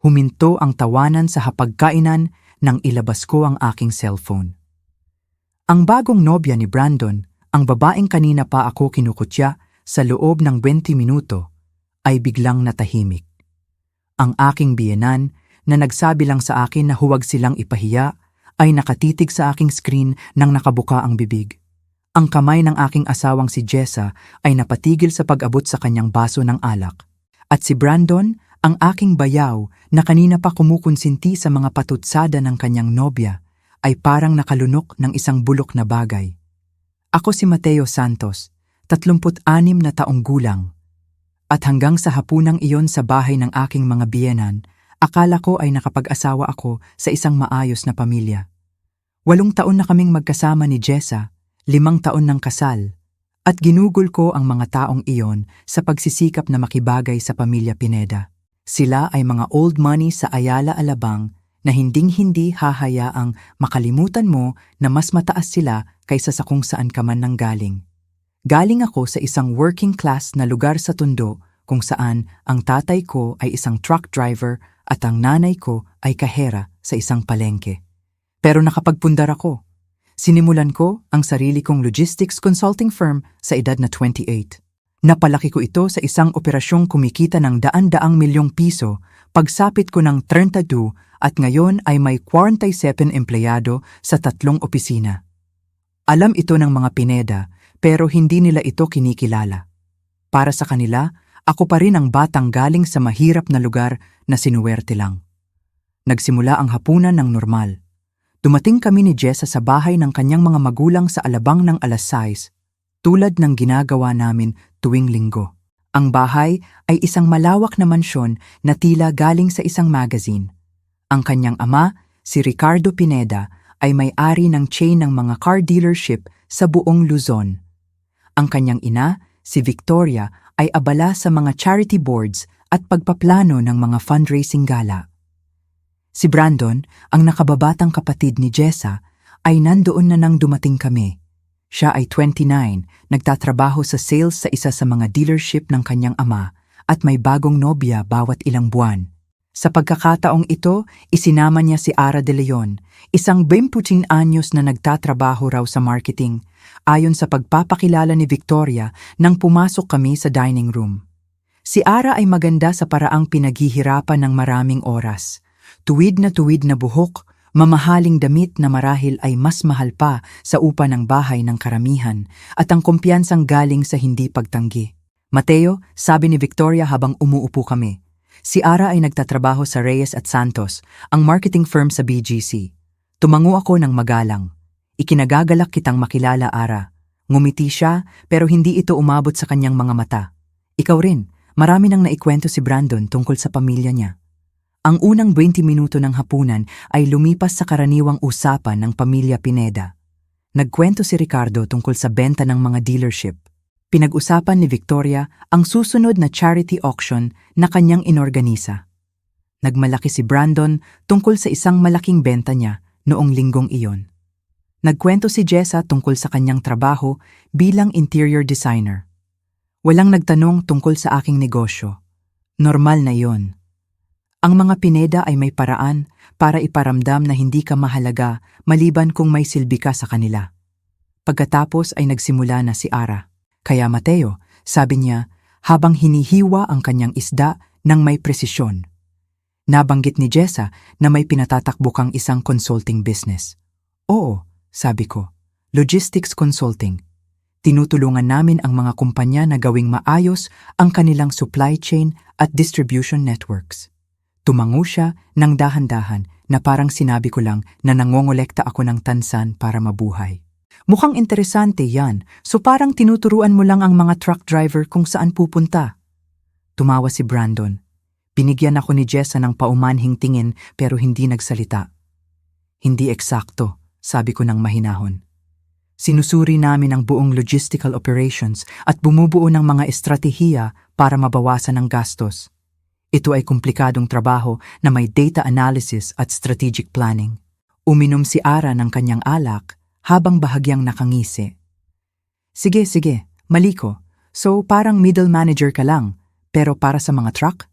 Huminto ang tawanan sa hapagkainan nang ilabas ko ang aking cellphone. Ang bagong nobya ni Brandon, ang babaeng kanina pa ako kinukutya sa loob ng 20 minuto, ay biglang natahimik. Ang aking biyenan na nagsabi lang sa akin na huwag silang ipahiya ay nakatitig sa aking screen nang nakabuka ang bibig. Ang kamay ng aking asawang si Jessa ay napatigil sa pag-abot sa kanyang baso ng alak. At si Brandon, ang aking bayaw na kanina pa kumukonsinti sa mga patutsada ng kanyang nobya, ay parang nakalunok ng isang bulok na bagay. Ako si Mateo Santos, 36 na taong gulang. At hanggang sa hapunang iyon sa bahay ng aking mga biyenan, akala ko ay nakapag-asawa ako sa isang maayos na pamilya. 8 taon na kaming magkasama ni Jessa, 5 taon ng kasal, at ginugol ko ang mga taong iyon sa pagsisikap na makibagay sa pamilya Pineda. Sila ay mga old money sa Ayala Alabang na hinding-hindi hahayaang makalimutan mo na mas mataas sila kaysa sa kung saan ka man nanggaling. Galing ako sa isang working class na lugar sa Tondo kung saan ang tatay ko ay isang truck driver at ang nanay ko ay kahera sa isang palengke. Pero nakapagpundar ako. Sinimulan ko ang sarili kong logistics consulting firm sa edad na 28. Napalaki ko ito sa isang operasyong kumikita ng daan-daang milyong piso pagsapit ko ng 32 at ngayon ay may 47 empleyado sa 3 opisina. Alam ito ng mga Pineda pero hindi nila ito kinikilala. Para sa kanila, ako pa rin ang batang galing sa mahirap na lugar na sinuwerte lang. Nagsimula ang hapunan ng normal. Dumating kami ni Jessa sa bahay ng kanyang mga magulang sa Alabang ng alas 6, tulad ng ginagawa namin tuwing linggo. Ang bahay ay isang malawak na mansyon na tila galing sa isang magazine. Ang kanyang ama, si Ricardo Pineda, ay may-ari ng chain ng mga car dealership sa buong Luzon. Ang kanyang ina, si Victoria, ay abala sa mga charity boards at pagpaplano ng mga fundraising gala. Si Brandon, ang nakababatang kapatid ni Jessa, ay nandoon na nang dumating kami. Siya ay 29, nagtatrabaho sa sales sa isa sa mga dealership ng kanyang ama at may bagong nobya bawat ilang buwan. Sa pagkakataong ito, isinama niya si Ara De Leon, isang 20 anyos na nagtatrabaho raw sa marketing, ayon sa pagpapakilala ni Victoria nang pumasok kami sa dining room. Si Ara ay maganda sa paraang pinaghihirapan ng maraming oras. Tuwid na buhok, mamahaling damit na marahil ay mas mahal pa sa upa ng bahay ng karamihan at ang kumpiyansang galing sa hindi pagtanggi. Mateo, sabi ni Victoria habang umuupo kami. Si Ara ay nagtatrabaho sa Reyes at Santos, ang marketing firm sa BGC. Tumango ako ng magalang. Ikinagagalak kitang makilala, Ara. Ngumiti siya pero hindi ito umabot sa kanyang mga mata. Ikaw rin, marami nang naikwento si Brandon tungkol sa pamilya niya. Ang unang 20 minuto ng hapunan ay lumipas sa karaniwang usapan ng pamilya Pineda. Nagkwento si Ricardo tungkol sa benta ng mga dealership. Pinag-usapan ni Victoria ang susunod na charity auction na kanyang inorganisa. Nagmalaki si Brandon tungkol sa isang malaking benta niya noong linggong iyon. Nagkwento si Jessa tungkol sa kanyang trabaho bilang interior designer. Walang nagtanong tungkol sa aking negosyo. Normal na iyon. Ang mga Pineda ay may paraan para iparamdam na hindi ka mahalaga maliban kung may silbi ka sa kanila. Pagkatapos ay nagsimula na si Ara. Kaya Mateo, sabi niya, habang hinihiwa ang kanyang isda ng may presisyon. Nabanggit ni Jessa na may pinatatakbo kang isang consulting business. Oo, sabi ko, logistics consulting. Tinutulungan namin ang mga kumpanya na gawing maayos ang kanilang supply chain at distribution networks. Tumango siya ng dahan-dahan na parang sinabi ko lang na nangongolekta ako ng tansan para mabuhay. Mukhang interesante yan, so parang tinuturuan mo lang ang mga truck driver kung saan pupunta. Tumawa si Brandon. Binigyan ako ni Jessa ng paumanhing tingin pero hindi nagsalita. Hindi eksakto, sabi ko ng mahinahon. Sinusuri namin ang buong logistical operations at bumubuo ng mga estratehiya para mabawasan ang gastos. Ito ay komplikadong trabaho na may data analysis at strategic planning. Uminom si Ara ng kanyang alak habang bahagyang nakangisi. Sige, mali ko. So parang middle manager ka lang, pero para sa mga truck?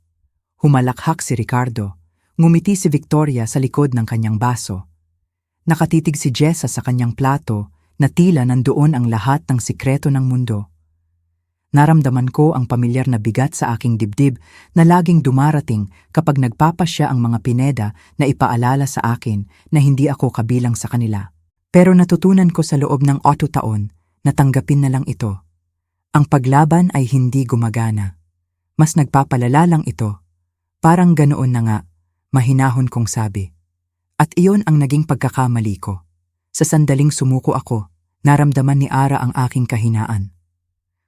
Humalakhak si Ricardo. Ngumiti si Victoria sa likod ng kanyang baso. Nakatitig si Jessa sa kanyang plato na tila nandoon ang lahat ng sikreto ng mundo. Naramdaman ko ang pamilyar na bigat sa aking dibdib na laging dumarating kapag nagpapasya ang mga Pineda na ipaalala sa akin na hindi ako kabilang sa kanila. Pero natutunan ko sa loob ng 8 taon na tanggapin na lang ito. Ang paglaban ay hindi gumagana. Mas nagpapalala lang ito. Parang ganoon na nga, mahinahon kong sabi. At iyon ang naging pagkakamali ko. Sa sandaling sumuko ako, naramdaman ni Ara ang aking kahinaan.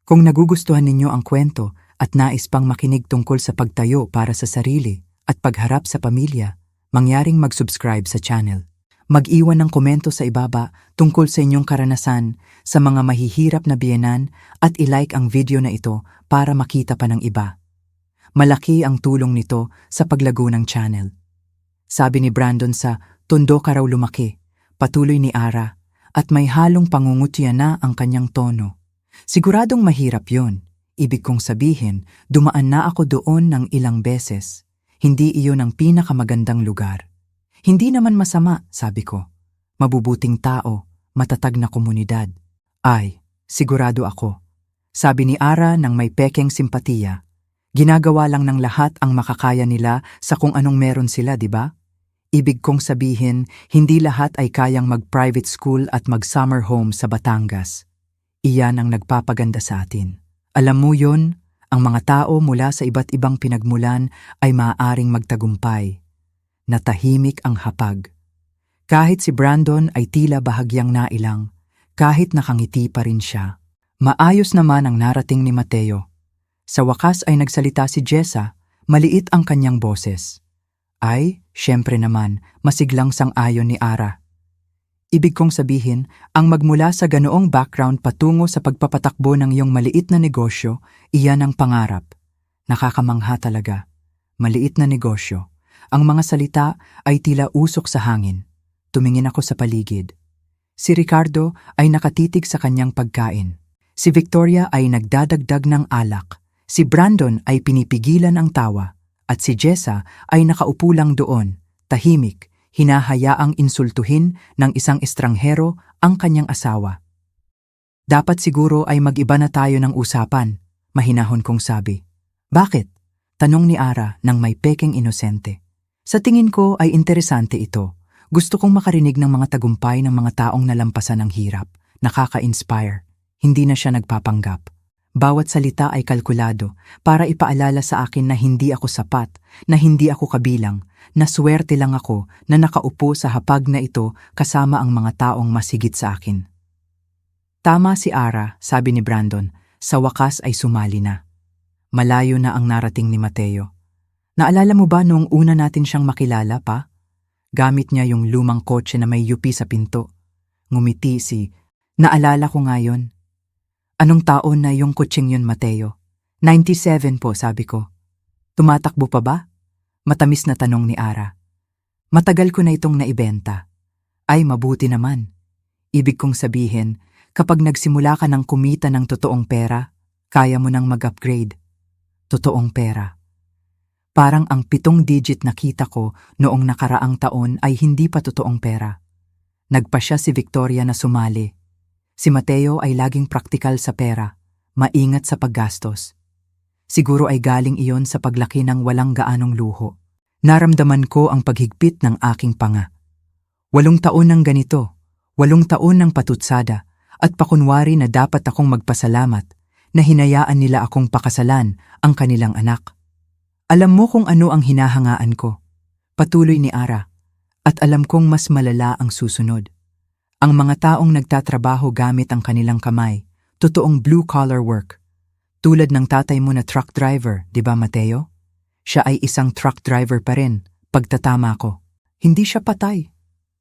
Kung nagugustuhan ninyo ang kwento at nais pang makinig tungkol sa pagtayo para sa sarili at pagharap sa pamilya, mangyaring mag-subscribe sa channel. Mag-iwan ng komento sa ibaba tungkol sa inyong karanasan sa mga mahihirap na biyenan at ilike ang video na ito para makita pa ng iba. Malaki ang tulong nito sa paglago ng channel. Sabi ni Brandon sa "Tondo ka raw lumaki", patuloy ni Ara, at may halong pangungutya na ang kanyang tono. Siguradong mahirap yon. Ibig kong sabihin, dumaan na ako doon ng ilang beses. Hindi iyon ang pinakamagandang lugar. Hindi naman masama, sabi ko. Mabubuting tao, matatag na komunidad. Ay, sigurado ako. Sabi ni Ara nang may pekeng simpatiya. Ginagawa lang ng lahat ang makakaya nila sa kung anong meron sila, di ba? Ibig kong sabihin, hindi lahat ay kayang mag-private school at mag-summer home sa Batangas. Iyan ang nagpapaganda sa atin. Alam mo yon, ang mga tao mula sa iba't ibang pinagmulan ay maaaring magtagumpay. Natahimik ang hapag. Kahit si Brandon ay tila bahagyang nailang, kahit nakangiti pa rin siya. Maayos naman ang narating ni Mateo. Sa wakas ay nagsalita si Jessa, maliit ang kanyang boses. Ay, syempre naman, masiglang sang-ayon ni Ara. Ibig kong sabihin, ang magmula sa ganoong background patungo sa pagpapatakbo ng iyong maliit na negosyo, iyan ang pangarap. Nakakamangha talaga. Maliit na negosyo. Ang mga salita ay tila usok sa hangin. Tumingin ako sa paligid. Si Ricardo ay nakatitig sa kanyang pagkain. Si Victoria ay nagdadagdag ng alak. Si Brandon ay pinipigilan ang tawa. At si Jessa ay nakaupo lang doon, tahimik, hinahayaang insultuhin ng isang estranghero ang kanyang asawa. Dapat siguro ay mag-iba na tayo ng usapan, mahinahon kong sabi. Bakit? Tanong ni Ara nang may pekeng inosente. Sa tingin ko ay interesante ito. Gusto kong makarinig ng mga tagumpay ng mga taong nalampasan ng hirap. Nakaka-inspire. Hindi na siya nagpapanggap. Bawat salita ay kalkulado para ipaalala sa akin na hindi ako sapat, na hindi ako kabilang, na swerte lang ako na nakaupo sa hapag na ito kasama ang mga taong masigit sa akin. Tama si Ara, sabi ni Brandon, sa wakas ay sumali na. Malayo na ang narating ni Mateo. Naalala mo ba noong una natin siyang makilala pa? Gamit niya yung lumang kotse na may yupi sa pinto. Ngumiti si, naalala ko ngayon. Anong taon na yung kutsing yun, Mateo? 97 po, sabi ko. Tumatakbo pa ba? Matamis na tanong ni Ara. Matagal ko na itong naibenta. Ay, mabuti naman. Ibig kong sabihin, kapag nagsimula ka ng kumita ng totoong pera, kaya mo nang mag-upgrade. Totoong pera. Parang ang 7 digit na kita ko noong nakaraang taon ay hindi pa totoong pera. Nagpa siya si Victoria na sumali. Si Mateo ay laging praktikal sa pera, maingat sa paggastos. Siguro ay galing iyon sa paglaki ng walang gaanong luho. Naramdaman ko ang paghigpit ng aking panga. 8 taon ng ganito, 8 taon ng patutsada, at pakunwari na dapat akong magpasalamat na hinayaan nila akong pakasalan ang kanilang anak. Alam mo kung ano ang hinahangaan ko, patuloy ni Ara, at alam kong mas malala ang susunod. Ang mga taong nagtatrabaho gamit ang kanilang kamay, totoong blue-collar work. Tulad ng tatay mo na truck driver, di ba Mateo? Siya ay isang truck driver pa rin, pagtatama ko. Hindi siya patay.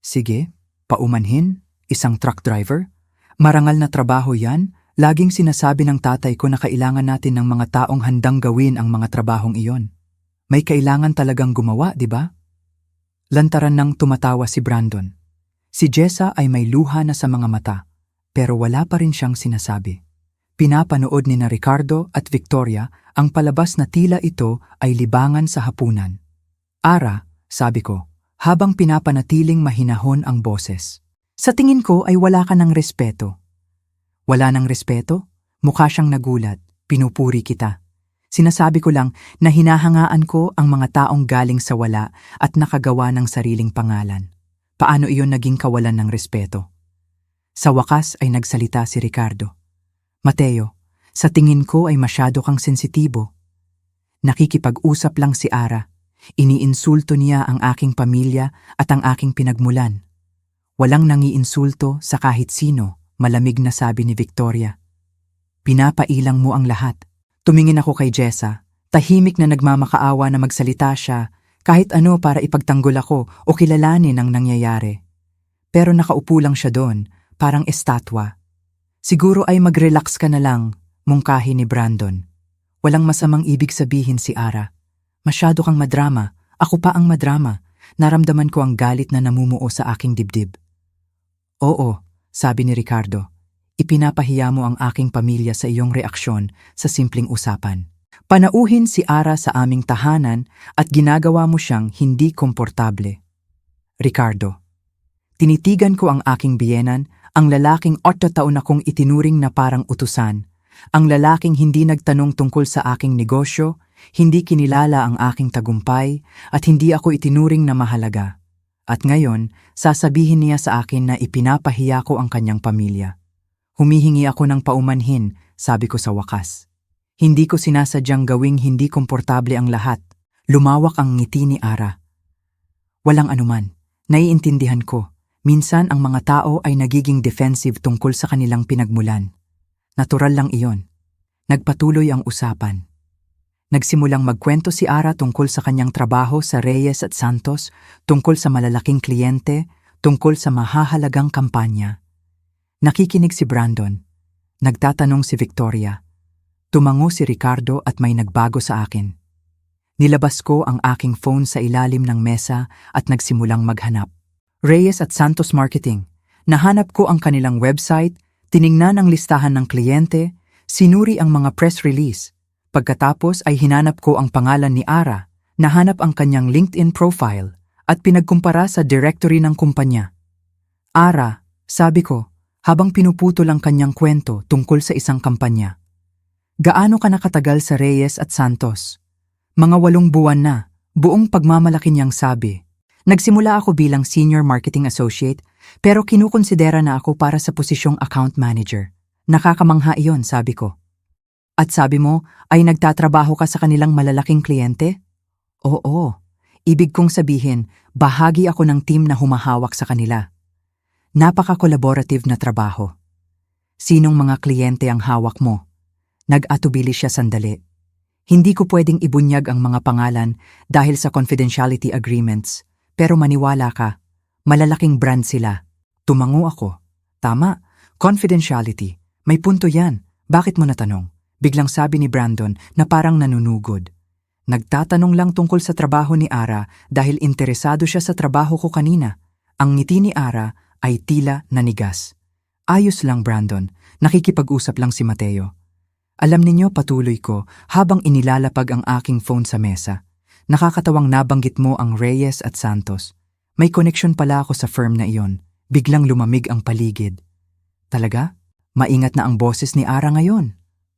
Sige, paumanhin, isang truck driver? Marangal na trabaho yan, laging sinasabi ng tatay ko na kailangan natin ng mga taong handang gawin ang mga trabahong iyon. May kailangan talagang gumawa, di ba? Lantaran nang tumatawa si Brandon. Si Jessa ay may luha na sa mga mata, pero wala pa rin siyang sinasabi. Pinapanood ni na Ricardo at Victoria ang palabas na tila ito ay libangan sa hapunan. Ara, sabi ko, habang pinapanatiling mahinahon ang boses. Sa tingin ko ay wala ka ng respeto. Wala ng respeto? Mukha siyang nagulat, pinupuri kita. Sinasabi ko lang na hinahangaan ko ang mga taong galing sa wala at nakagawa ng sariling pangalan. Paano iyon naging kawalan ng respeto? Sa wakas ay nagsalita si Ricardo. Mateo, sa tingin ko ay masyado kang sensitibo. Nakikipag-usap lang si Ara. Iniinsulto niya ang aking pamilya at ang aking pinagmulan. Walang nangiinsulto sa kahit sino, malamig na sabi ni Victoria. Pinapailang mo ang lahat. Tumingin ako kay Jessa, tahimik na nagmamakaawa na magsalita siya, kahit ano para ipagtanggol ako o kilalanin ang nangyayari. Pero nakaupo lang siya doon, parang estatwa. Siguro ay mag-relax ka na lang, mungkahi ni Brandon. Walang masamang ibig sabihin si Ara. Masyado kang madrama, ako pa ang madrama. Naramdaman ko ang galit na namumuo sa aking dibdib. Oo, sabi ni Ricardo. Ipinapahiya mo ang aking pamilya sa iyong reaksyon sa simpleng usapan. Panauhin si Ara sa aming tahanan at ginagawa mo siyang hindi komportable. Ricardo, tinitigan ko ang aking biyenan, ang lalaking 8 taon akong itinuring na parang utusan, ang lalaking hindi nagtanong tungkol sa aking negosyo, hindi kinilala ang aking tagumpay, at hindi ako itinuring na mahalaga. At ngayon, sasabihin niya sa akin na ipinapahiya ko ang kanyang pamilya. Humihingi ako ng paumanhin, sabi ko sa wakas. Hindi ko sinasadyang gawing hindi komportable ang lahat. Lumawak ang ngiti ni Ara. Walang anuman. Naiintindihan ko. Minsan ang mga tao ay nagiging defensive tungkol sa kanilang pinagmulan. Natural lang iyon. Nagpatuloy ang usapan. Nagsimulang magkwento si Ara tungkol sa kanyang trabaho sa Reyes at Santos, tungkol sa malalaking kliyente, tungkol sa mahahalagang kampanya. Nakikinig si Brandon. Nagtatanong si Victoria. Tumango si Ricardo at may nagbago sa akin. Nilabas ko ang aking phone sa ilalim ng mesa at nagsimulang maghanap. Reyes at Santos Marketing. Nahanap ko ang kanilang website, tiningnan ang listahan ng kliyente, sinuri ang mga press release. Pagkatapos ay hinanap ko ang pangalan ni Ara, nahanap ang kanyang LinkedIn profile, at pinagkumpara sa directory ng kumpanya. Ara, sabi ko, habang pinuputol ang kanyang kwento tungkol sa isang kampanya. Gaano ka nakatagal sa Reyes at Santos? Mga 8 buwan na, buong pagmamalaki niyang sabi. Nagsimula ako bilang Senior Marketing Associate, pero kinukonsidera na ako para sa posisyong Account Manager. Nakakamangha iyon, sabi ko. At sabi mo, ay nagtatrabaho ka sa kanilang malalaking kliyente? Oo. Ibig kong sabihin, bahagi ako ng team na humahawak sa kanila. Napaka-collaborative na trabaho. Sinong mga kliyente ang hawak mo? Nag-atubili siya sandali. Hindi ko pwedeng ibunyag ang mga pangalan dahil sa confidentiality agreements, pero maniwala ka, malalaking brand sila. Tumango ako. Tama, confidentiality. May punto yan. Bakit mo natanong? Biglang sabi ni Brandon na parang nanunugod. Nagtatanong lang tungkol sa trabaho ni Ara dahil interesado siya sa trabaho ko kanina. Ang ngiti ni Ara ay tila nanigas. Ayos lang, Brandon. Nakikipag-usap lang si Mateo. Alam ninyo, patuloy ko habang inilalapag ang aking phone sa mesa. Nakakatawang nabanggit mo ang Reyes at Santos. May koneksyon pala ako sa firm na iyon. Biglang lumamig ang paligid. Talaga? Maingat na ang boses ni Ara ngayon.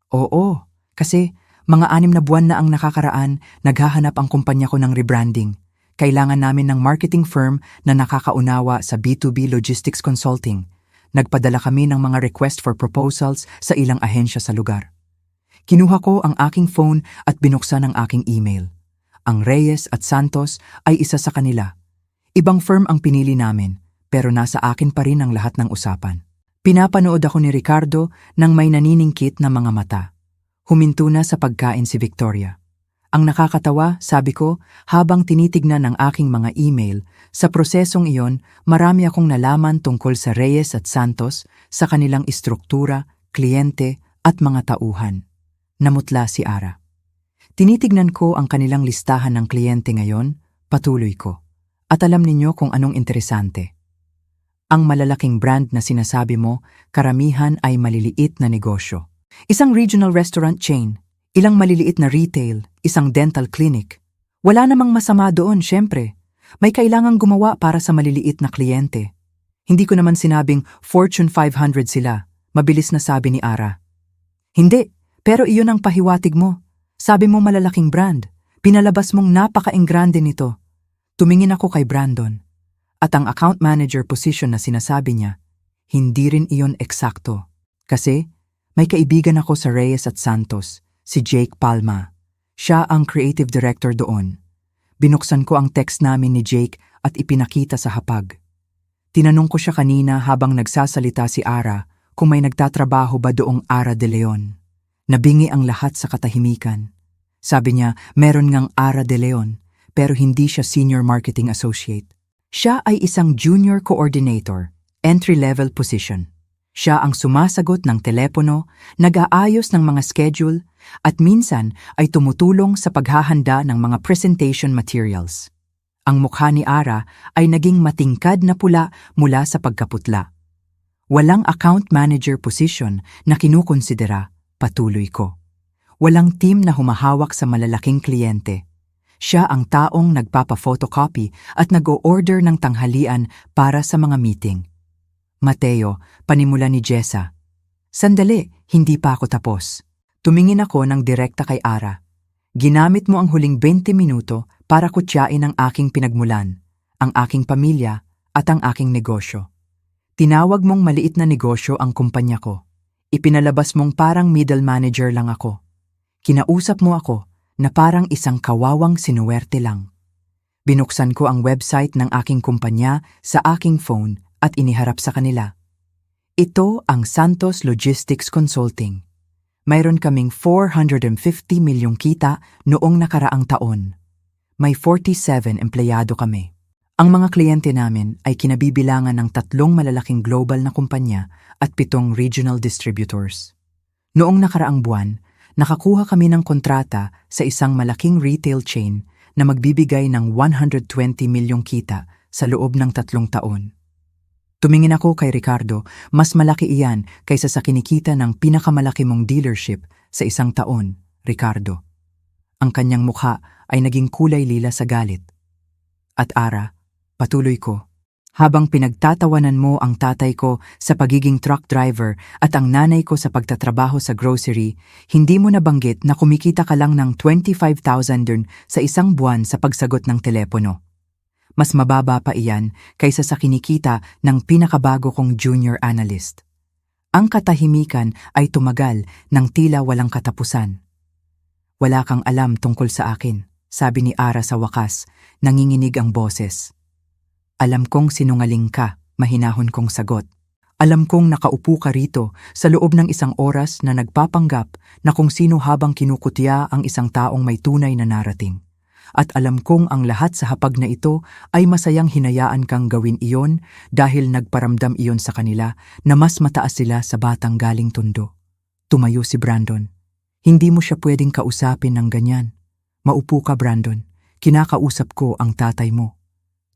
Oo, kasi mga 6 na buwan na ang nakakaraan, naghahanap ang kumpanya ko ng rebranding. Kailangan namin ng marketing firm na nakakaunawa sa B2B logistics consulting. Nagpadala kami ng mga request for proposals sa ilang ahensya sa lugar. Kinuha ko ang aking phone at binuksan ang aking email. Ang Reyes at Santos ay isa sa kanila. Ibang firm ang pinili namin, pero nasa akin pa rin ang lahat ng usapan. Pinapanood ako ni Ricardo nang may naniningkit na mga mata. Huminto na sa pagkain si Victoria. Ang nakakatawa, sabi ko, habang tinitignan ang aking mga email, sa prosesong iyon, marami akong nalaman tungkol sa Reyes at Santos, sa kanilang istruktura, kliyente, at mga tauhan. Namutla si Ara. Tinitignan ko ang kanilang listahan ng kliyente ngayon, patuloy ko. At alam ninyo kung anong interesante. Ang malalaking brand na sinasabi mo, karamihan ay maliliit na negosyo. Isang regional restaurant chain, ilang maliliit na retail, isang dental clinic. Wala namang masama doon, syempre. May kailangang gumawa para sa maliliit na kliyente. Hindi ko naman sinabing Fortune 500 sila, mabilis na sabi ni Ara. Hindi, pero iyon ang pahiwatig mo. Sabi mo malalaking brand. Pinalabas mong napaka-engrande nito. Tumingin ako kay Brandon. At ang account manager position na sinasabi niya, hindi rin iyon eksakto. Kasi may kaibigan ako sa Reyes at Santos, si Jake Palma. Siya ang creative director doon. Binuksan ko ang text namin ni Jake at ipinakita sa hapag. Tinanong ko siya kanina habang nagsasalita si Ara kung may nagtatrabaho ba doong Ara de Leon. Nabingi ang lahat sa katahimikan. Sabi niya, meron ngang Ara de Leon, pero hindi siya senior marketing associate. Siya ay isang junior coordinator, entry-level position. Siya ang sumasagot ng telepono, nag-aayos ng mga schedule, at minsan ay tumutulong sa paghahanda ng mga presentation materials. Ang mukha ni Ara ay naging matingkad na pula mula sa pagkaputla. Walang account manager position na kinukonsidera, patuloy ko. Walang team na humahawak sa malalaking kliyente. Siya ang taong nagpapa-photocopy at nag-o-order ng tanghalian para sa mga meeting. Mateo, panimula ni Jessa. Sandali, hindi pa ako tapos. Tumingin ako ng direkta kay Ara. Ginamit mo ang huling 20 minuto para kutyain ang aking pinagmulan, ang aking pamilya at ang aking negosyo. Tinawag mong maliit na negosyo ang kumpanya ko. Ipinalabas mong parang middle manager lang ako. Kinausap mo ako na parang isang kawawang sinuwerte lang. Binuksan ko ang website ng aking kumpanya sa aking phone at iniharap sa kanila. Ito ang Santos Logistics Consulting. Mayroon kaming 450 milyong kita noong nakaraang taon. May 47 empleyado kami. Ang mga kliyente namin ay kinabibilangan ng 3 malalaking global na kumpanya at 7 regional distributors. Noong nakaraang buwan, nakakuha kami ng kontrata sa isang malaking retail chain na magbibigay ng 120 milyong kita sa loob ng 3 taon. Tumingin ako kay Ricardo, mas malaki iyan kaysa sa kinikita ng pinakamalaki mong dealership sa isang taon, Ricardo. Ang kanyang mukha ay naging kulay lila sa galit. At Ara, patuloy ko, habang pinagtatawanan mo ang tatay ko sa pagiging truck driver at ang nanay ko sa pagtatrabaho sa grocery, hindi mo nabanggit na kumikita ka lang ng 25,000 dun sa isang buwan sa pagsagot ng telepono. Mas mababa pa iyan kaysa sa kinikita ng pinakabago kong junior analyst. Ang katahimikan ay tumagal ng tila walang katapusan. Wala kang alam tungkol sa akin, sabi ni Ara sa wakas, nanginginig ang boses. Alam kong sinungaling ka, mahinahon kong sagot. Alam kong nakaupo ka rito sa loob ng isang oras na nagpapanggap na kung sino habang kinukutya ang isang taong may tunay na narating. At alam kong ang lahat sa hapag na ito ay masayang hinayaan kang gawin iyon dahil nagparamdam iyon sa kanila na mas mataas sila sa batang galing Tondo. Tumayo si Brandon. Hindi mo siya pwedeng kausapin ng ganyan. Maupo ka, Brandon. Kinakausap ko ang tatay mo.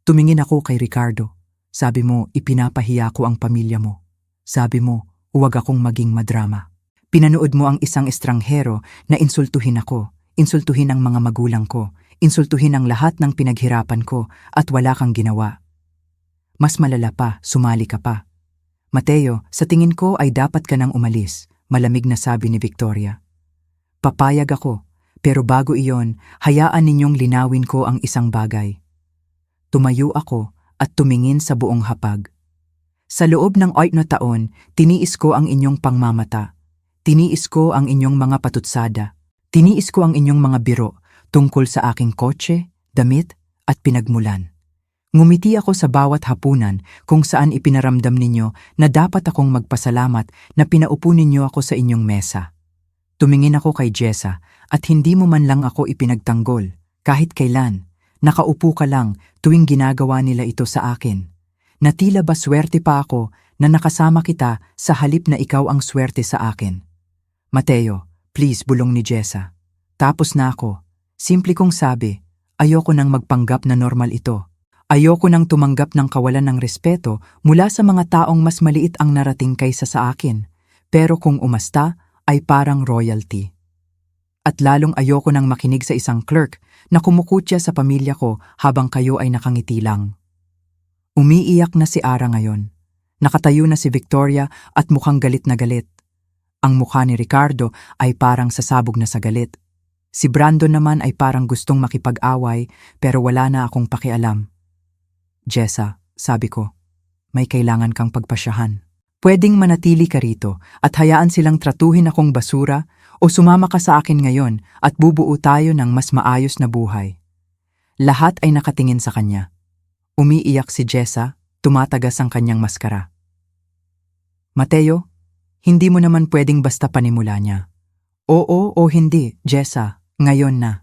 Tumingin ako kay Ricardo. Sabi mo, ipinapahiya ko ang pamilya mo. Sabi mo, huwag akong maging madrama. Pinanood mo ang isang estranghero na insultuhin ako, insultuhin ang mga magulang ko, insultuhin ang lahat ng pinaghirapan ko at wala kang ginawa. Mas malala pa, sumali ka pa. Mateo, sa tingin ko ay dapat ka nang umalis, malamig na sabi ni Victoria. Papayag ako, pero bago iyon, hayaan ninyong linawin ko ang isang bagay. Tumayo ako at tumingin sa buong hapag. Sa loob ng 8 na taon, tiniis ko ang inyong pangmamata. Tiniis ko ang inyong mga patutsada. Tiniis ko ang inyong mga biro tungkol sa aking kotse, damit, at pinagmulan. Ngumiti ako sa bawat hapunan kung saan ipinaramdam ninyo na dapat akong magpasalamat na pinaupo ninyo ako sa inyong mesa. Tumingin ako kay Jessa at hindi mo man lang ako ipinagtanggol, kahit kailan. Nakaupo ka lang tuwing ginagawa nila ito sa akin. Na tila ba swerte pa ako na nakasama kita sa halip na ikaw ang swerte sa akin. Mateo, please, bulong ni Jessa. Tapos na ako. Simple kong sabi, ayoko nang magpanggap na normal ito. Ayoko nang tumanggap ng kawalan ng respeto mula sa mga taong mas maliit ang narating kaysa sa akin. Pero kung umasta, ay parang royalty. At lalong ayoko nang makinig sa isang clerk na kumukutya sa pamilya ko habang kayo ay nakangiti lang. Umiiyak na si Ara ngayon. Nakatayo na si Victoria at mukhang galit na galit. Ang mukha ni Ricardo ay parang sasabog na sa galit. Si Brandon naman ay parang gustong makipag-away pero wala na akong pakialam. Jessa, sabi ko, may kailangan kang pagpasyahan. Pwedeng manatili ka rito at hayaan silang tratuhin akong basura o sumama ka sa akin ngayon at bubuo tayo ng mas maayos na buhay. Lahat ay nakatingin sa kanya. Umiiyak si Jessa, tumatagas ang kanyang maskara. Mateo, hindi mo naman pwedeng basta panimula niya. Oo o hindi, Jessa, ngayon na.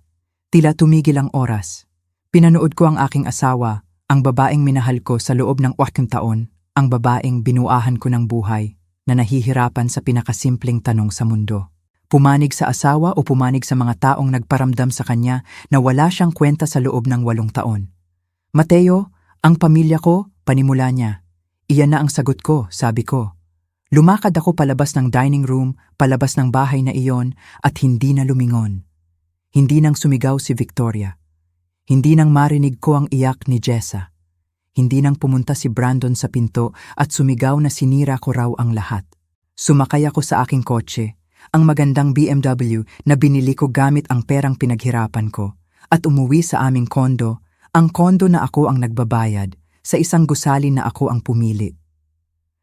Tila tumigil ang oras. Pinanood ko ang aking asawa, ang babaeng minahal ko sa loob ng 8 taon, ang babaeng binuahan ko ng buhay na nahihirapan sa pinakasimpleng tanong sa mundo. Pumanig sa asawa o pumanig sa mga taong nagparamdam sa kanya na wala siyang kwenta sa loob ng 8 taon. Mateo, ang pamilya ko, panimula niya. Iyan na ang sagot ko, sabi ko. Lumakad ako palabas ng dining room, palabas ng bahay na iyon at hindi na lumingon. Hindi nang sumigaw si Victoria. Hindi nang marinig ko ang iyak ni Jessa. Hindi nang pumunta si Brandon sa pinto at sumigaw na sinira ko raw ang lahat. Sumakay ako sa aking kotse, ang magandang BMW na binili ko gamit ang perang pinaghirapan ko, at umuwi sa aming kondo, ang kondo na ako ang nagbabayad, sa isang gusali na ako ang pumili.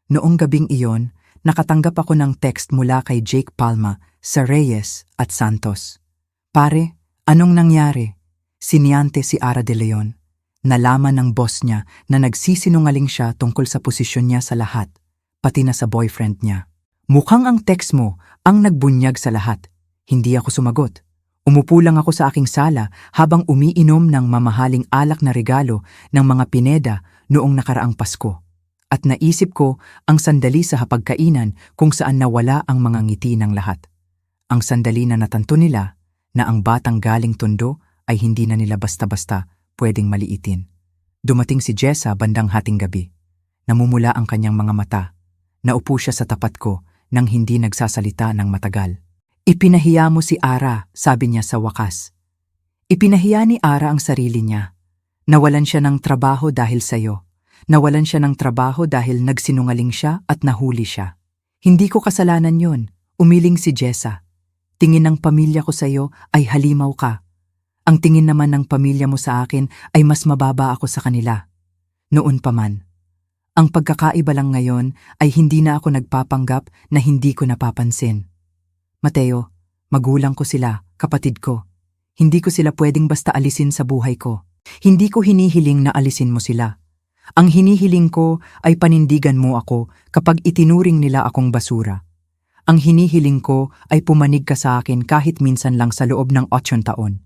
Noong gabing iyon, nakatanggap ako ng text mula kay Jake Palma sa Reyes at Santos. Pare, anong nangyari? Siniante si Ara de Leon. Nalaman ng boss niya na nagsisinungaling siya tungkol sa posisyon niya sa lahat, pati na sa boyfriend niya. Mukhang ang text mo ang nagbunyag sa lahat. Hindi ako sumagot. Umupo lang ako sa aking sala habang umiinom ng mamahaling alak na regalo ng mga Pineda noong nakaraang Pasko. At naisip ko ang sandali sa hapagkainan kung saan nawala ang mga ngiti ng lahat. Ang sandali na natanto nila na ang batang galing Tondo ay hindi na nila basta-basta pwedeng maliitin. Dumating si Jessa bandang hating gabi. Namumula ang kanyang mga mata. Naupo siya sa tapat ko nang hindi nagsasalita ng matagal. Ipinahiya mo si Ara, sabi niya sa wakas. Ipinahiya ni Ara ang sarili niya. Nawalan siya ng trabaho dahil sa'yo. Nawalan siya ng trabaho dahil nagsinungaling siya at nahuli siya. Hindi ko kasalanan yun, umiling si Jessa. Tingin ng pamilya ko sa'yo ay halimaw ka. Ang tingin naman ng pamilya mo sa akin ay mas mababa ako sa kanila. Noon pa man. Ang pagkakaiba lang ngayon ay hindi na ako nagpapanggap na hindi ko napapansin. Mateo, magulang ko sila, kapatid ko. Hindi ko sila pwedeng basta alisin sa buhay ko. Hindi ko hinihiling na alisin mo sila. Ang hinihiling ko ay panindigan mo ako kapag itinuring nila akong basura. Ang hinihiling ko ay pumanig ka sa akin kahit minsan lang sa loob ng 8 taon.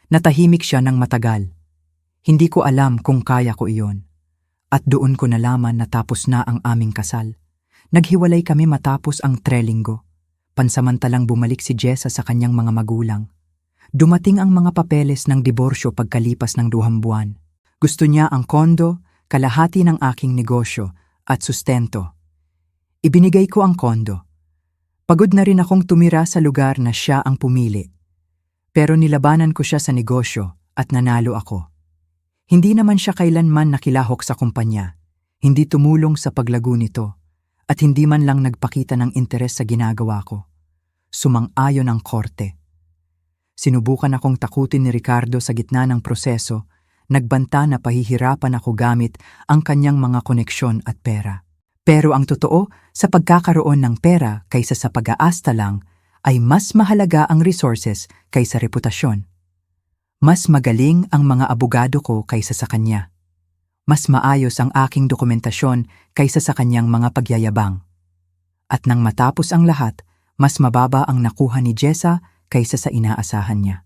Natahimik siya ng matagal. Hindi ko alam kung kaya ko iyon. At doon ko nalaman na tapos na ang aming kasal. Naghiwalay kami matapos ang 3 linggo. Pansamantalang bumalik si Jessa sa kanyang mga magulang. Dumating ang mga papeles ng diborsyo pagkalipas ng 2 buwan. Gusto niya ang kondo, kalahati ng aking negosyo at sustento. Ibinigay ko ang kondo. Pagod na rin akong tumira sa lugar na siya ang pumili. Pero nilabanan ko siya sa negosyo at nanalo ako. Hindi naman siya kailanman nakilahok sa kumpanya. Hindi tumulong sa paglago nito at hindi man lang nagpakita ng interes sa ginagawa ko. Sumang-ayon ang korte. Sinubukan akong takutin ni Ricardo sa gitna ng proseso, nagbanta na pahihirapan ako gamit ang kanyang mga koneksyon at pera. Pero ang totoo, sa pagkakaroon ng pera kaysa sa pag-aasta lang, ay mas mahalaga ang resources kaysa reputasyon. Mas magaling ang mga abogado ko kaysa sa kanya. Mas maayos ang aking dokumentasyon kaysa sa kanyang mga pagyayabang. At nang matapos ang lahat, mas mababa ang nakuha ni Jessa kaysa sa inaasahan niya.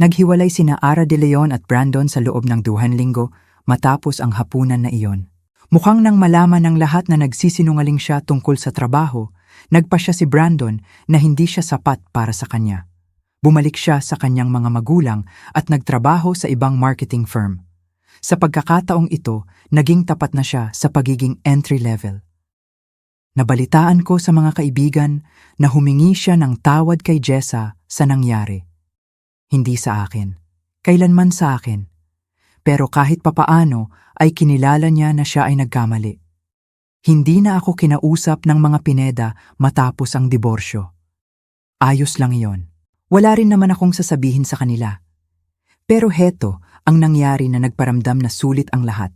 Naghiwalay sina Ara de Leon at Brandon sa loob ng 2 linggo matapos ang hapunan na iyon. Mukhang nang malaman ng lahat na nagsisinungaling siya tungkol sa trabaho, nagpa siya si Brandon na hindi siya sapat para sa kanya. Bumalik siya sa kanyang mga magulang at nagtrabaho sa ibang marketing firm. Sa pagkakataong ito, naging tapat na siya sa pagiging entry level. Nabalitaan ko sa mga kaibigan na humingi siya ng tawad kay Jessa sa nangyari. Hindi sa akin. Kailanman sa akin. Pero kahit papaano ay kinilala niya na siya ay nagkamali. Hindi na ako kinausap ng mga Pineda matapos ang diborsyo. Ayos lang iyon. Wala rin naman akong sasabihin sa kanila. Pero heto ang nangyari na nagparamdam na sulit ang lahat.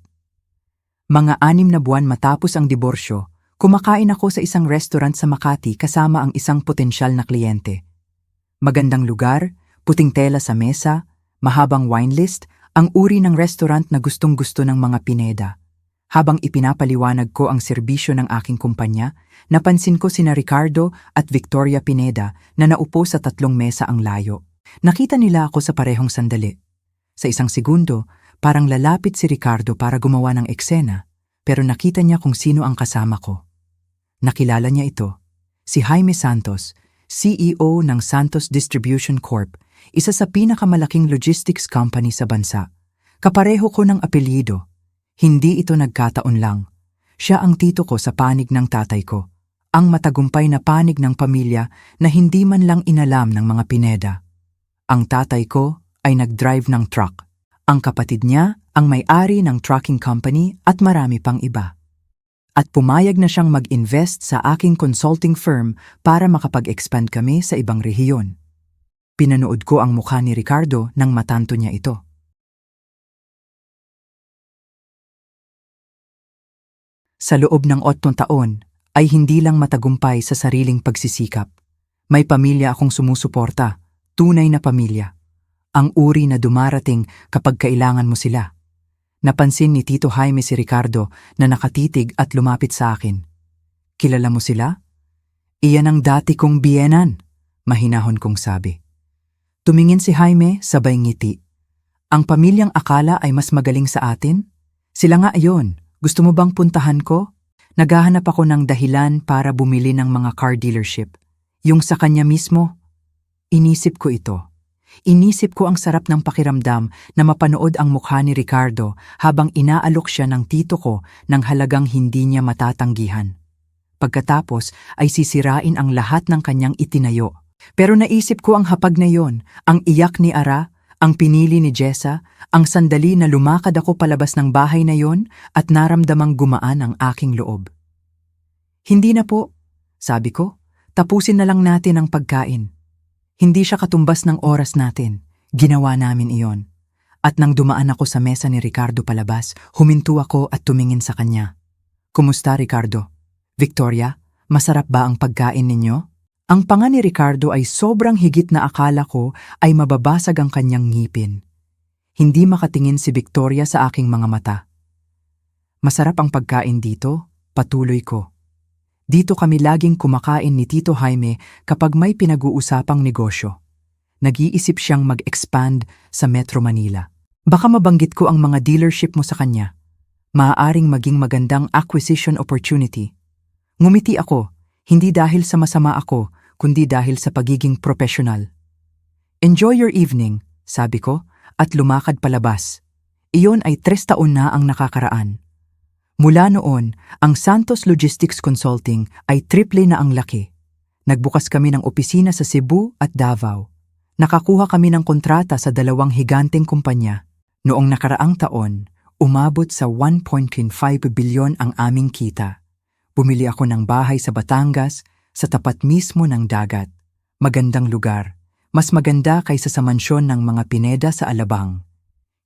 Mga 6 na buwan matapos ang diborsyo, kumakain ako sa isang restaurant sa Makati kasama ang isang potensyal na kliyente. Magandang lugar, puting tela sa mesa, mahabang wine list, ang uri ng restaurant na gustong-gusto ng mga Pineda. Habang ipinapaliwanag ko ang serbisyo ng aking kumpanya, napansin ko sina Ricardo at Victoria Pineda na naupo sa 3 mesa ang layo. Nakita nila ako sa parehong sandali. Sa isang segundo, parang lalapit si Ricardo para gumawa ng eksena, pero nakita niya kung sino ang kasama ko. Nakilala niya ito, si Jaime Santos, CEO ng Santos Distribution Corp., isa sa pinakamalaking logistics company sa bansa. Kapareho ko ng apelyido. Hindi ito nagkataon lang. Siya ang tito ko sa panig ng tatay ko, ang matagumpay na panig ng pamilya na hindi man lang inalam ng mga Pineda. Ang tatay ko ay nag-drive ng truck. Ang kapatid niya ang may-ari ng trucking company at marami pang iba. At pumayag na siyang mag-invest sa aking consulting firm para makapag-expand kami sa ibang rehiyon. Pinanood ko ang mukha ni Ricardo nang matanto niya ito. Sa loob ng 8 taon ay hindi lang matagumpay sa sariling pagsisikap. May pamilya akong sumusuporta, tunay na pamilya. Ang uri na dumarating kapag kailangan mo sila. Napansin ni Tito Jaime si Ricardo na nakatitig at lumapit sa akin. Kilala mo sila? Iyan ang dati kong biyenan, mahinahon kong sabi. Tumingin si Jaime sabay ngiti. Ang pamilyang akala ay mas magaling sa atin? Sila nga ayon. Gusto mo bang puntahan ko? Naghahanap ako ng dahilan para bumili ng mga car dealership. Yung sa kanya mismo. Inisip ko ito. Inisip ko ang sarap ng pakiramdam na mapanood ang mukha ni Ricardo habang inaalok siya ng tito ko ng halagang hindi niya matatanggihan. Pagkatapos ay sisirain ang lahat ng kanyang itinayo. Pero naisip ko ang hapag na yon, ang iyak ni Ara, ang pinili ni Jessa, ang sandali na lumakad ako palabas ng bahay na yon at naramdamang gumaan ang aking loob. Hindi na po, sabi ko, tapusin na lang natin ang pagkain. Hindi siya katumbas ng oras natin, ginawa namin iyon. At nang dumaan ako sa mesa ni Ricardo palabas, huminto ako at tumingin sa kanya. Kumusta Ricardo? Victoria, masarap ba ang pagkain ninyo? Ang panga ni Ricardo ay sobrang higit na akala ko ay mababasag ang kanyang ngipin. Hindi makatingin si Victoria sa aking mga mata. Masarap ang pagkain dito, patuloy ko. Dito kami laging kumakain ni Tito Jaime kapag may pinag-uusapang negosyo. Nag-iisip siyang mag-expand sa Metro Manila. Baka mabanggit ko ang mga dealership mo sa kanya. Maaaring maging magandang acquisition opportunity. Ngumiti ako, hindi dahil sa masama ako, kundi dahil sa pagiging professional. Enjoy your evening, sabi ko, at lumakad palabas. Iyon ay 3 taon na ang nakakaraan. Mula noon, ang Santos Logistics Consulting ay triple na ang laki. Nagbukas kami ng opisina sa Cebu at Davao. Nakakuha kami ng kontrata sa 2 higanteng kumpanya. Noong nakaraang taon, umabot sa 1.5 bilyon ang aming kita. Bumili ako ng bahay sa Batangas, sa tapat mismo ng dagat. Magandang lugar. Mas maganda kaysa sa mansyon ng mga Pineda sa Alabang.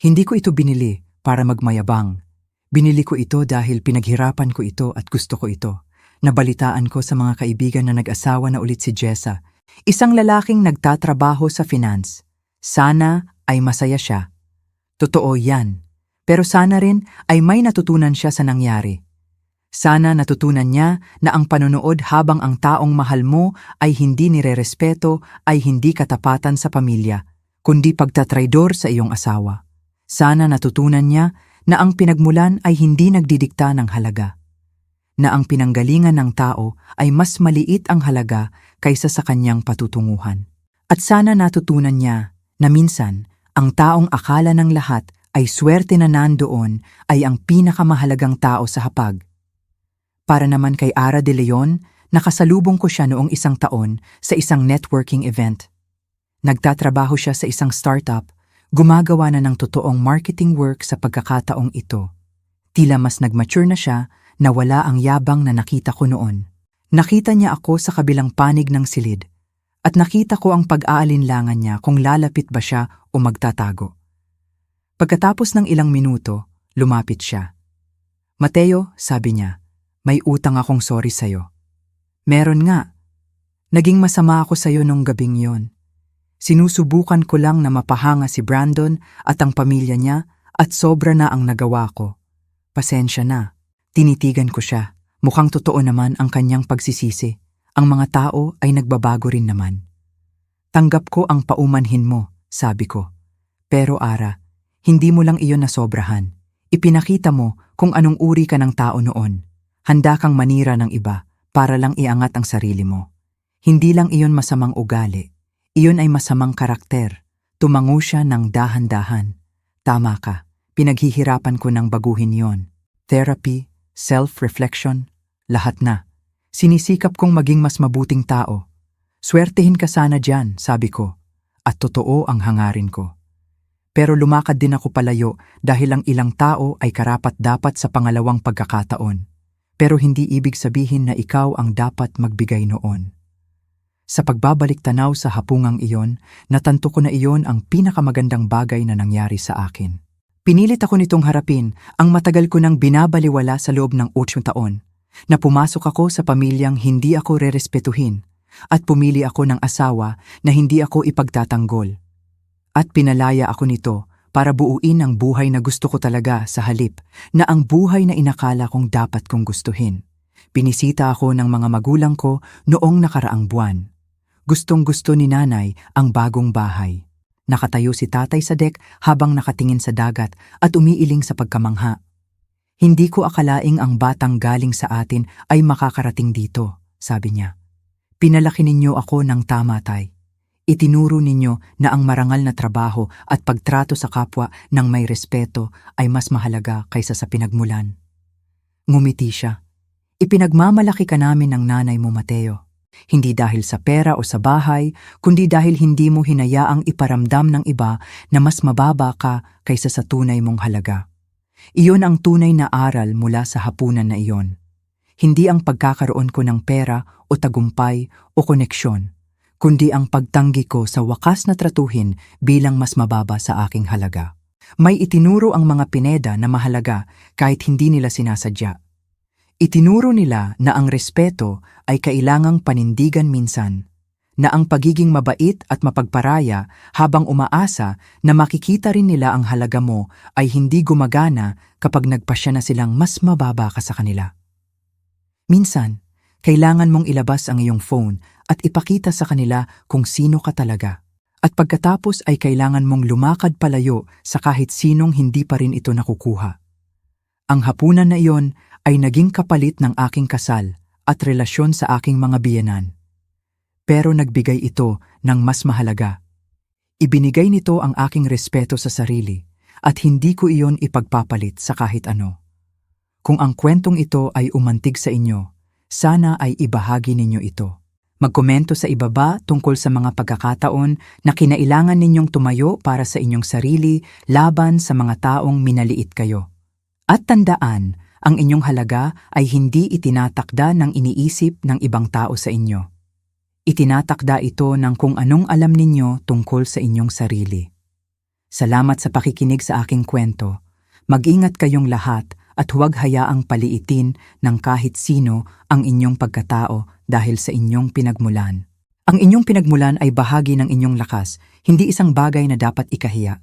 Hindi ko ito binili para magmayabang. Binili ko ito dahil pinaghirapan ko ito at gusto ko ito. Nabalitaan ko sa mga kaibigan na nag-asawa na ulit si Jessa. Isang lalaking nagtatrabaho sa finance. Sana ay masaya siya. Totoo yan. Pero sana rin ay may natutunan siya sa nangyari. Sana natutunan niya na ang panonood habang ang taong mahal mo ay hindi nirerespeto ay hindi katapatan sa pamilya, kundi pagtatraidor sa iyong asawa. Sana natutunan niya na ang pinagmulan ay hindi nagdidikta ng halaga. Na ang pinanggalingan ng tao ay mas maliit ang halaga kaysa sa kanyang patutunguhan. At sana natutunan niya na minsan ang taong akala ng lahat ay swerte na nandoon ay ang pinakamahalagang tao sa hapag. Para naman kay Ara de Leon, nakasalubong ko siya noong isang taon sa isang networking event. Nagtatrabaho siya sa isang startup, gumagawa na ng totoong marketing work sa pagkakataong ito. Tila mas nagmature na siya na wala ang yabang na nakita ko noon. Nakita niya ako sa kabilang panig ng silid at nakita ko ang pag-aalinlangan niya kung lalapit ba siya o magtatago. Pagkatapos ng ilang minuto, lumapit siya. "Mateo," sabi niya, "may utang akong sorry sa'yo." "Meron nga. Naging masama ako sa'yo nung gabing yon. Sinusubukan ko lang na mapahanga si Brandon at ang pamilya niya at sobra na ang nagawa ko. Pasensya na." Tinitigan ko siya. Mukhang totoo naman ang kanyang pagsisisi. Ang mga tao ay nagbabago rin naman. "Tanggap ko ang paumanhin mo," sabi ko. "Pero Ara, hindi mo lang iyon nasobrahan. Ipinakita mo kung anong uri ka ng tao noon. Handa kang manira ng iba para lang iangat ang sarili mo. Hindi lang iyon masamang ugali. Iyon ay masamang karakter." Tumango siya ng dahan-dahan. "Tama ka. Pinaghihirapan ko ng baguhin yon. Therapy, self-reflection, lahat na. Sinisikap kong maging mas mabuting tao. Swertehin ka sana dyan," sabi ko. At totoo ang hangarin ko. Pero lumakad din ako palayo dahil ang ilang tao ay karapat-dapat sa pangalawang pagkakataon. Pero hindi ibig sabihin na ikaw ang dapat magbigay noon. Sa pagbabalik tanaw sa hapungang iyon, natanto ko na iyon ang pinakamagandang bagay na nangyari sa akin. Pinilit ako nitong harapin ang matagal ko nang binabaliwala sa loob ng 8 taon, na pumasok ako sa pamilyang hindi ako rerespetuhin at pumili ako ng asawa na hindi ako ipagtatanggol. At pinalaya ako nito para buuin ang buhay na gusto ko talaga sa halip na ang buhay na inakala kong dapat kong gustuhin. Binisita ako ng mga magulang ko noong nakaraang buwan. Gustong-gusto ni nanay ang bagong bahay. Nakatayo si tatay sa dek habang nakatingin sa dagat at umiiling sa pagkamangha. "Hindi ko akalaing ang batang galing sa atin ay makakarating dito," sabi niya. "Pinalaki ninyo ako ng tama, tay. Itinuro ninyo na ang marangal na trabaho at pagtrato sa kapwa ng may respeto ay mas mahalaga kaysa sa pinagmulan." Ngumiti siya. "Ipinagmamalaki ka namin ng nanay mo, Mateo. Hindi dahil sa pera o sa bahay, kundi dahil hindi mo hinayaang iparamdam ng iba na mas mababa ka kaysa sa tunay mong halaga. Iyon ang tunay na aral mula sa hapunan na iyon. Hindi ang pagkakaroon ko ng pera o tagumpay o koneksyon, kundi ang pagtanggi ko sa wakas na tratuhin bilang mas mababa sa aking halaga. May itinuro ang mga Pineda na mahalaga kahit hindi nila sinasadya. Itinuro nila na ang respeto ay kailangang panindigan minsan, na ang pagiging mabait at mapagparaya habang umaasa na makikita rin nila ang halaga mo ay hindi gumagana kapag nagpasya na silang mas mababa ka sa kanila. Minsan, kailangan mong ilabas ang iyong phone at ipakita sa kanila kung sino ka talaga. At pagkatapos ay kailangan mong lumakad palayo sa kahit sinong hindi pa rin ito nakukuha. Ang hapunan na iyon ay naging kapalit ng aking kasal at relasyon sa aking mga biyenan. Pero nagbigay ito ng mas mahalaga. Ibinigay nito ang aking respeto sa sarili at hindi ko iyon ipagpapalit sa kahit ano. Kung ang kwentong ito ay umantig sa inyo, sana ay ibahagi ninyo ito. Magkomento sa ibaba tungkol sa mga pagkakataon na kinailangan ninyong tumayo para sa inyong sarili laban sa mga taong minaliit kayo. At tandaan, ang inyong halaga ay hindi itinatakda ng iniisip ng ibang tao sa inyo. Itinatakda ito ng kung anong alam ninyo tungkol sa inyong sarili. Salamat sa pakikinig sa aking kwento. Mag-ingat kayong lahat at huwag hayaang paliitin ng kahit sino ang inyong pagkatao dahil sa inyong pinagmulan. Ang inyong pinagmulan ay bahagi ng inyong lakas, hindi isang bagay na dapat ikahiya.